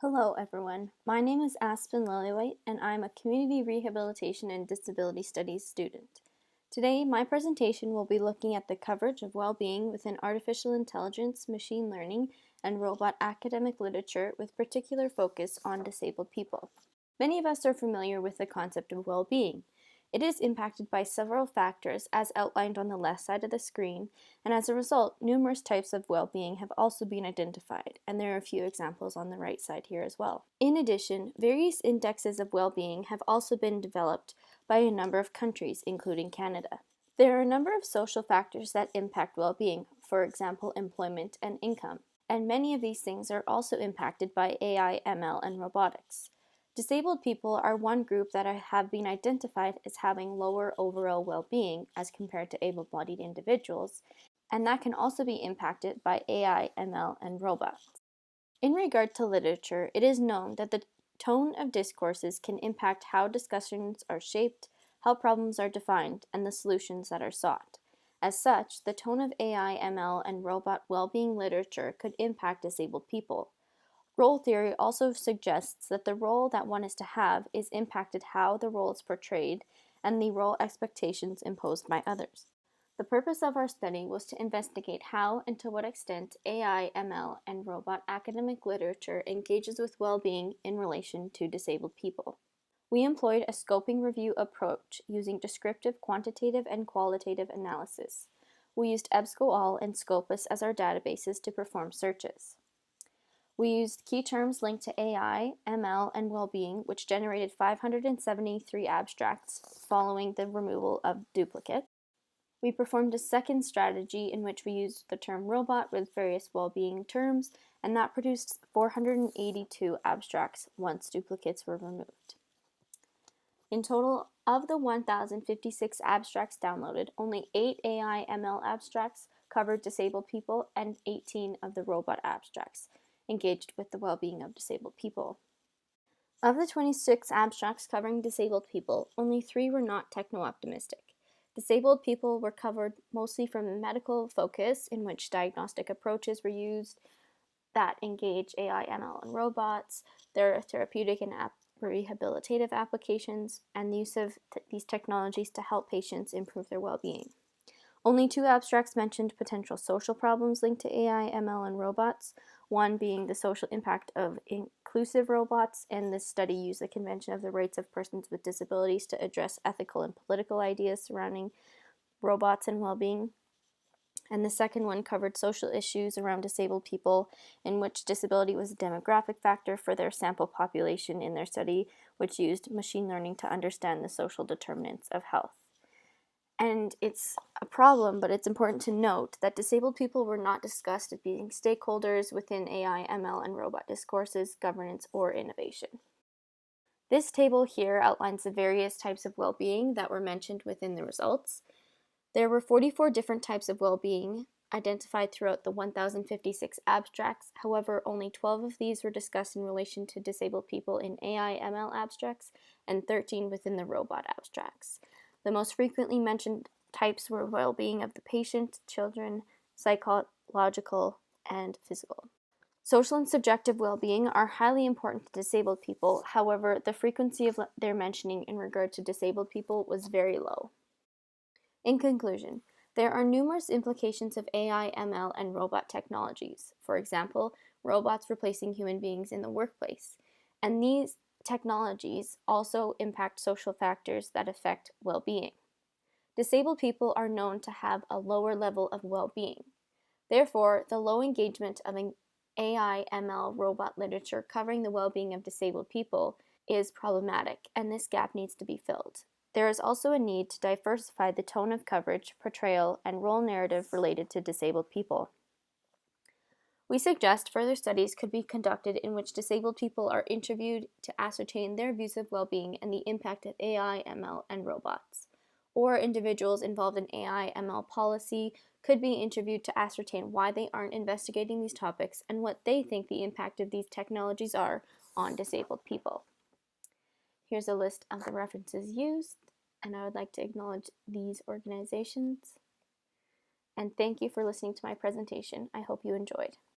Hello everyone, my name is Aspen Lillywhite and I'm a Community Rehabilitation and Disability Studies student. Today, my presentation will be looking at the coverage of well-being within artificial intelligence, machine learning, and robot academic literature with particular focus on disabled people. Many of us are familiar with the concept of well-being. It is impacted by several factors as outlined on the left side of the screen, and as a result, numerous types of well-being have also been identified, and there are a few examples on the right side here as well. In addition, various indexes of well-being have also been developed by a number of countries, including Canada. There are a number of social factors that impact well-being, for example, employment and income, and many of these things are also impacted by AI, ML, and robotics. Disabled people are one group that have been identified as having lower overall well-being as compared to able-bodied individuals, and that can also be impacted by AI, ML, and robots. In regard to literature, it is known that the tone of discourses can impact how discussions are shaped, how problems are defined, and the solutions that are sought. As such, the tone of AI, ML, and robot well-being literature could impact disabled people. Role theory also suggests that the role that one is to have is impacted how the role is portrayed and the role expectations imposed by others. The purpose of our study was to investigate how and to what extent AI, ML, and robot academic literature engages with well-being in relation to disabled people. We employed a scoping review approach using descriptive, quantitative, and qualitative analysis. We used EBSCOAll and Scopus as our databases to perform searches. We used key terms linked to AI, ML, and well-being, which generated 573 abstracts following the removal of duplicates. We performed a second strategy in which we used the term robot with various well-being terms, and that produced 482 abstracts once duplicates were removed. In total, of the 1,056 abstracts downloaded, only 8 AI ML abstracts covered disabled people and 18 of the robot abstracts engaged with the well-being of disabled people. Of the 26 abstracts covering disabled people, only 3 were not techno-optimistic. Disabled people were covered mostly from a medical focus in which diagnostic approaches were used that engage AI, ML, and robots. There are therapeutic and rehabilitative applications, and the use of these technologies to help patients improve their well-being. Only 2 abstracts mentioned potential social problems linked to AI, ML, and robots, one being the social impact of inclusive robots, and this study used the Convention of the Rights of Persons with Disabilities to address ethical and political ideas surrounding robots and well-being. And the second one covered social issues around disabled people, in which disability was a demographic factor for their sample population in their study, which used machine learning to understand the social determinants of health. And it's a problem, but it's important to note that disabled people were not discussed as being stakeholders within AI, ML, and robot discourses, governance, or innovation. This table here outlines the various types of well-being that were mentioned within the results. There were 44 different types of well-being identified throughout the 1,056 abstracts. However, only 12 of these were discussed in relation to disabled people in AI, ML abstracts, and 13 within the robot abstracts. The most frequently mentioned types were well-being of the patient, children, psychological, and physical. Social and subjective well-being are highly important to disabled people. However, the frequency of their mentioning in regard to disabled people was very low. In conclusion, there are numerous implications of AI, ML, and robot technologies. For example, robots replacing human beings in the workplace. And these technologies also impact social factors that affect well-being. Disabled people are known to have a lower level of well-being. Therefore, the low engagement of an AI, ML, robot literature covering the well-being of disabled people is problematic, and this gap needs to be filled. There is also a need to diversify the tone of coverage, portrayal, and role narrative related to disabled people. We suggest further studies could be conducted in which disabled people are interviewed to ascertain their views of well-being and the impact of AI, ML, and robots. Or individuals involved in AI, ML policy could be interviewed to ascertain why they aren't investigating these topics and what they think the impact of these technologies are on disabled people. Here's a list of the references used, and I would like to acknowledge these organizations. And thank you for listening to my presentation. I hope you enjoyed.